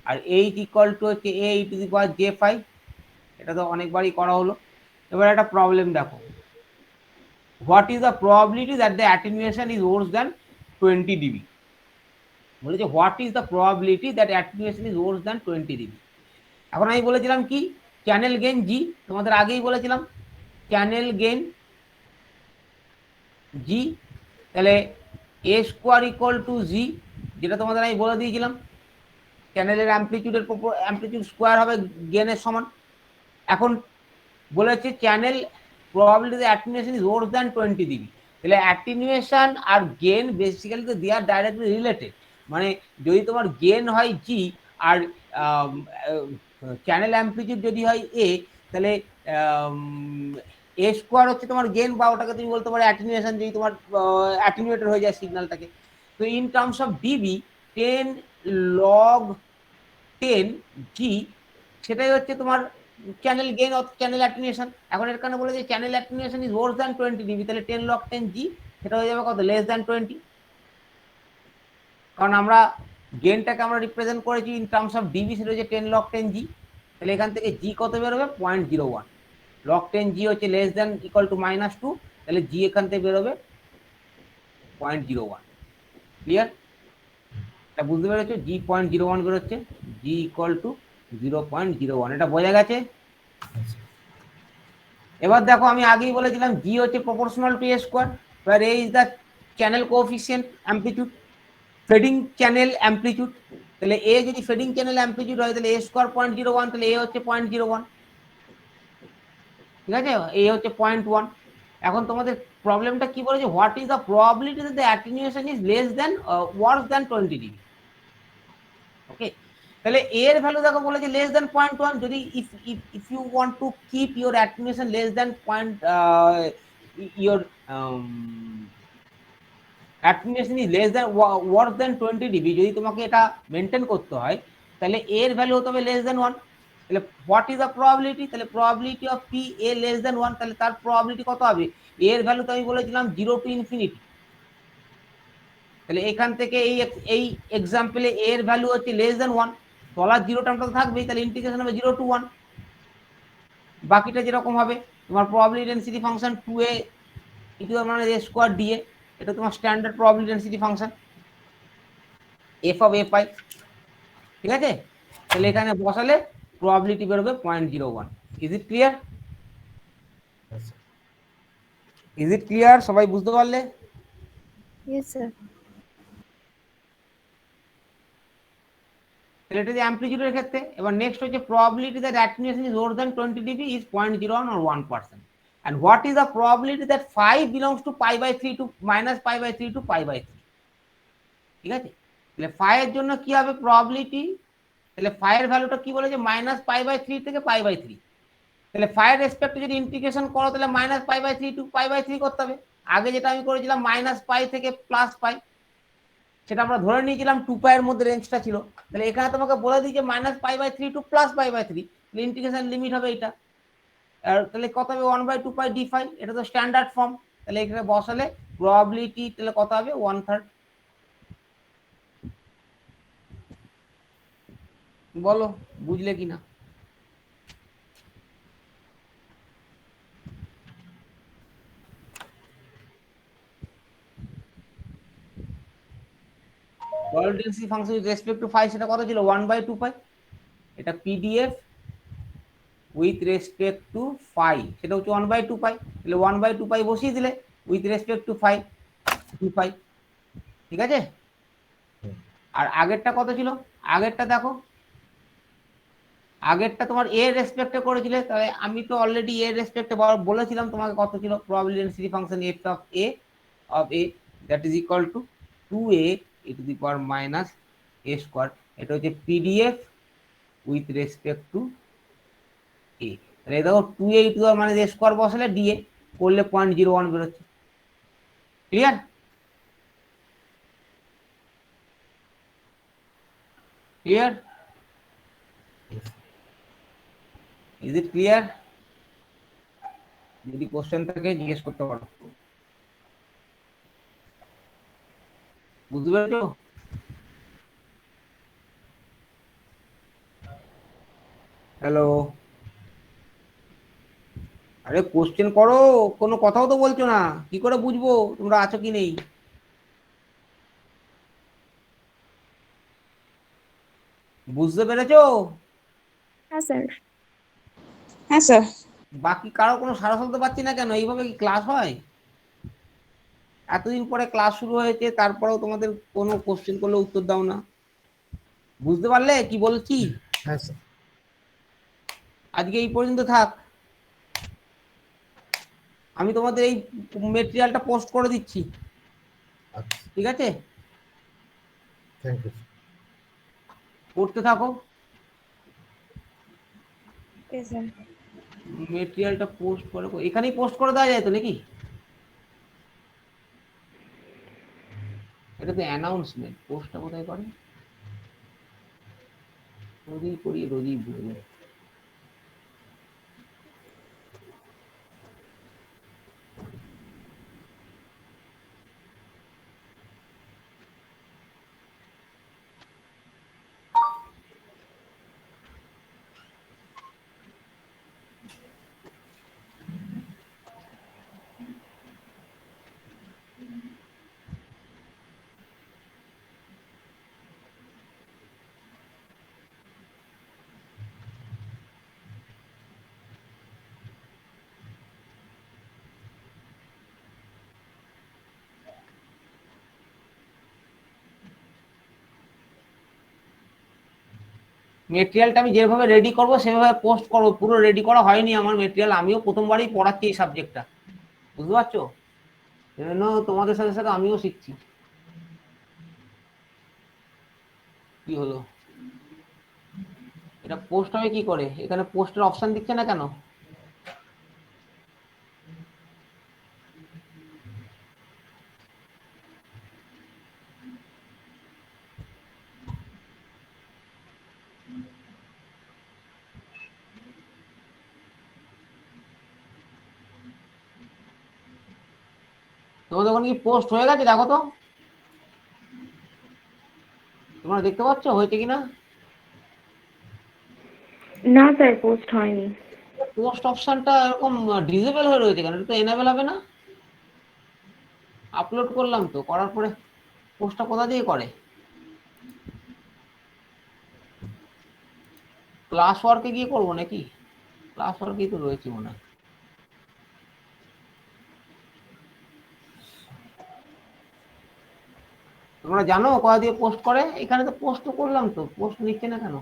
আর এইচ ইকুয়াল টু হচ্ছে a two the power J5, এটা তো অনেকবারই করা হলো। এবার একটা প্রবলেম দেখো, what is the probability that the attenuation is Wars than 20 dB, বলেছে what is the probability that attenuation is Wars than 20 dB। এখন আমি বলেছিলাম কি চ্যানেল গেইন জি, তোমাদের আগেই বলেছিলাম চ্যানেল গেইন জি, তাহলে এ স্কোয়ার ইকুয়াল টু জি, যেটা তোমাদের আমি বলে দিয়েছিলাম চ্যানেলের অ্যামপ্লিটিউড স্কোয়ার হবে গেনের সমান। এখন বলেছে channel probability the attenuation is Wars than 20 dB, তাহলে অ্যাটেনুয়েশন আর গেন বেসিক্যালি তো দে আর ডাইরেক্টলি রিলেটেড, মানে যদি তোমার গেন হয় জি আর চ্যানেল অ্যামপ্লিটিউড যদি হয় এ, তাহলে এ স্কোয়ার হচ্ছে তোমার গেন, বা ওটাকে তুমি বলতে পারো অ্যাটেনুয়েশন, যদি তোমার অ্যাটেনুয়েটেড হয়ে যায় সিগন্যালটাকে। তো in terms of DB 10 log 10 জি, সেটাই হচ্ছে তোমার channel gain of channel attenuation. এখন এর কারণে বলে যে channel attenuation is Wars than 20 dB, তাহলে 10 log 10 জি সেটা হয়ে যাবে কত, লেস দ্যান 20, কারণ আমরা গেইনটাকে আমরা রিপ্রেজেন্ট করেছি ইন টার্মস অফ ডিবি, সেটা হচ্ছে 10 log 10 জি। তাহলে এখান থেকে জি কত বেরোবে 0.01, log 10 জি হচ্ছে লেস দ্যান ইকুয়াল টু -2, তাহলে জি এখান থেকে বেরোবে 0.01। ক্লিয়ার? এটা বুঝতে পেরেছো? জি 0.01 বেরোচ্ছে, জি ইকুয়াল টু 0.01, এটা বোঝা গেছে? এবার দেখো আমি আগেই বলেছিলাম জি হচ্ছে proportional to a square, where a is the channel coefficient amplitude, fading channel amplitude, তাহলে এ যদি ফেডিং চ্যানেল অ্যামপ্লিটিউড হয় তাহলে এ স্কোয়ার 0.01, তাহলে এ হচ্ছে 0.01, ঠিক আছে, এ হচ্ছে 0.1। এখন তোমাদের প্রবলেমটা কি বলেছে, what is the probability that the attenuation is less than worse than 20 dB। Okay, তাহলে এর ভ্যালু দেখো বলেছে লেস দ্যান 0.1, যদি if you want to keep your attenuation less than your attenuation is less than worse than 20 dB, যদি তোমাকে এটা maintain করতে হয় তাহলে এর ভ্যালু হতে হবে লেস দ্যান 1। তাহলে হোয়াট ইজ দ্য প্রবাবিলিটি, তাহলে probability of P A less than 1, তাহলে তার প্রবাবিলিটি কত হবে, এর ভ্যালু তো আমি বলেছিলাম 0 to ইনফিনিটি, তাহলে এখান থেকে এই এক্সাম্পলে এর ভ্যালু হচ্ছে লেস দ্যান 1, তলার 0 টার্মটা তো থাকবেই, তাহলে ইন্টিগ্রেশন হবে 0 to 1। বাকিটা যেরকম হবে তোমার probability density function 2a E to the minus a square dA, এটা তোমার standard probability density function f of a পাই, ঠিক আছে। তাহলে এখানে বসালে প্রবাবিলিটি বেরোবে 0.01। Is it clear? Is it clear? সবাই বুঝতে পারলে? Yes, sir. তাহলে এটা যে অ্যামপ্লিটিউডের ক্ষেত্রে। এবার নেক্সট হচ্ছে probability that attenuation is lower than 20 dB is 0.01 or 1%, and what is the probability that phi belongs to pi/3 to -pi/3 to pi/3, ঠিক আছে। তাহলে phi এর জন্য কি হবে প্রবাবিলিটি, তাহলে phi এর ভ্যালুটা কি বলেছে -pi/3 থেকে pi/3, তাহলে phi এর রেসপেক্টে যদি ইন্টিগ্রেশন করো তাহলে -pi/3 to pi/3 করতে হবে। আগে যেটা আমি করেছিলাম -pi থেকে +pi, সেটা আমরা ধরে নিয়েছিলাম 2π এর মধ্যে রেঞ্জটা ছিল, তাহলে এখানে তোমাকে বলে দিই যে -pi/3 টু +pi/3, তাহলে ইন্টিগ্রেশন লিমিট হবে এটা, আর তাহলে কত হবে 1/2π d5, এটা তো স্ট্যান্ডার্ড ফর্ম, তাহলে এখানে বসালে প্রবাবিলিটি তাহলে কত হবে 1/3। বলো বুঝলে কিনা? Probability density function with respect two phi সেটা কত ছিল 1/2π, এটা PDF with respect two phi সেটা হচ্ছে 1/2π, তাহলে 1/2π বসিয়ে দিলে উইথ রেসপেক্ট টু phi 2π, ঠিক আছে। আর আগেরটা কত ছিল, আগেরটা দেখো, আগেরটা তোমার এ রেসপেক্টে করেছিলে, তাহলে আমি তো অলরেডি এ রেসপেক্টে বলেছিলাম তোমাকে কত ছিল probability density function F of A that is equal to 2a e to the power minus a square. এটা হচ্ছে PDF with respect to a. তাহলে এই দেখো 2a e to the power minus a square বসালে DA করলে 0.01 বেরোচ্ছে। Clear? Clear? Is it clear? যদি question থাকে জিজ্ঞেস করতে পারো। বুঝতে পেরেছো? হ্যালো, আরে কোশ্চেন করো, কোনো কথাও তো বলছো না, কি করে বুঝবো তোমরা আছো কি নেই? বুঝতে পেরেছো? হ্যাঁ স্যার। হ্যাঁ স্যার। বাকি কারো কোনো সাড়া শুনতে পাচ্ছি না কেন? এইভাবে কি ক্লাস হয়? এতদিন পরে ক্লাস শুরু হয়েছে, তারপরেও তোমাদের কোনো কোশ্চেন করলে উত্তর দাও না। বুঝতে পারলে কি বলছি? হ্যাঁ স্যার। আজকে এই পর্যন্ত থাক। আমি তোমাদের এই মেটেরিয়ালটা পোস্ট করে দিচ্ছি, আচ্ছা, ঠিক আছে? Thank you. করতে থাকো। Yes, sir. মেটেরিয়ালটা পোস্ট করে এখানেই পোস্ট করে দেওয়া যায় তো নাকি? এটা তো অ্যানাউন্সমেন্ট, পোস্টটা কোথায় করে? রোজই করি, রোজই ভুলে যাই। মেটেরিয়ালটা আমি যেভাবে রেডি করব সেভাবে পোস্ট করবো। পুরো রেডি করা হয়নি আমার মেটেরিয়াল, আমিও প্রথমবারই পড়াচ্ছি এই সাবজেক্টটা, বুঝতে পারছো? সেজন্য তোমাদের সাথে সাথে আমিও শিখছি। কি হলো, এটা পোস্ট হবে কি করে? এখানে পোস্টের অপশন দিচ্ছে না কেন? তোমাদের ওখানে কি পোস্ট হয়ে গেছে? দেখো তো, তোমরা দেখতে পাচ্ছ হয়েছে কিনা? না স্যার, পোস্ট হয়নি। পোস্ট অপশনটা এরকম ডিসেবল হয়ে রয়েছে কেন? এটা তো এনেবল হবে না? আপলোড করলাম তো, করার পরে পোস্টটা কোথা দিয়ে করে? ক্লাস ওয়ার্কে গিয়ে করবো নাকি? ক্লাস ওয়ার্কেই তো রয়েছে মনে হয়। তোমরা জানো কোথা দিয়ে পোস্ট করে? এখানে তো পোস্ট করলাম তো, পোস্ট নিচ্ছে না কেন?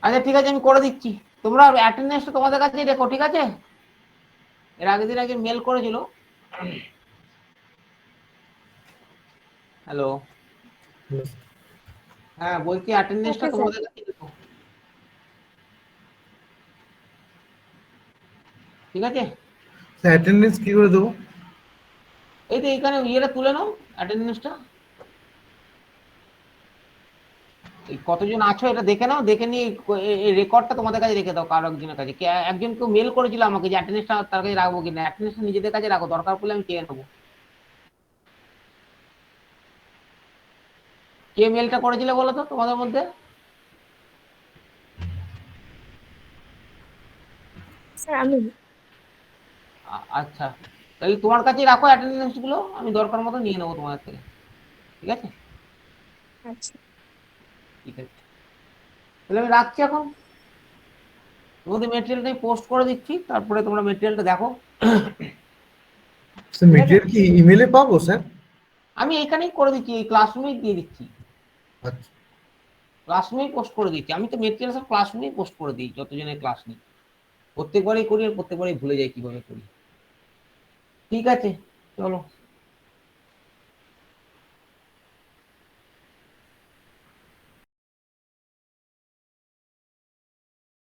আচ্ছা ঠিক আছে, আমি করে দিচ্ছি। তোমরা অ্যাটেন্ডেন্সটা তোমাদের কাছেই রেখো, ঠিক আছে? এর আগের দিন আগে মেল করেছিল। হ্যালো, হ্যাঁ বলছি অ্যাটেন্ডেন্সটা ওকে স্যার। তোমাদের কাছেই রেখো, ঠিক আছে? স্যার অ্যাটেন্ডেন্স কি করে দেবো? এই তো এখানে ইয়েটা তুলে নাও, অ্যাটেন্ডেন্সটা। এই কতজন আছো এটা দেখে নাও, দেখে নিয়ে এই রেকর্ডটা তোমাদের কাছে রেখে দাও কারো একজনের কাছে। একজন কেউ মেল করেছিল আমাকে যে অ্যাটেন্ডেন্সটা তার কাছে রাখবো কিনা। অ্যাটেন্ডেন্সটা নিজেদের কাছে রাখো, দরকার পড়লে আমি চেয়ে নেবো। কে মেলটা করেছিল বলো তো তোমাদের মধ্যে? স্যার আমি। আচ্ছা, তাহলে তোমার কাছেই রাখো অ্যাটেন্ডেন্স গুলো, আমি দরকার মতো নিয়ে নেবো তোমাদের থেকে, ঠিক আছে? আচ্ছা। ঠিক আছে, তাহলে আমি রাখছি এখন। তোমাদের মেটেরিয়ালটাই পোস্ট করে দিচ্ছি, তারপরে তোমরা মেটেরিয়ালটা দেখো। স্যার মেটেরিয়াল কি ইমেলে পাবো স্যার? আমি এখানেই করে দিচ্ছি, এই ক্লাসরুমেই দিয়ে দিচ্ছি, আচ্ছা ক্লাসরুমেই পোস্ট করে দিচ্ছি। আমি তো মেটেরিয়াল সব ক্লাসরুমেই পোস্ট করে দিই, যতজনের ক্লাস নিই প্রত্যেকবারই করি আর প্রত্যেকবারই ভুলে যাই কিভাবে করি। ঠিক আছে, চলো।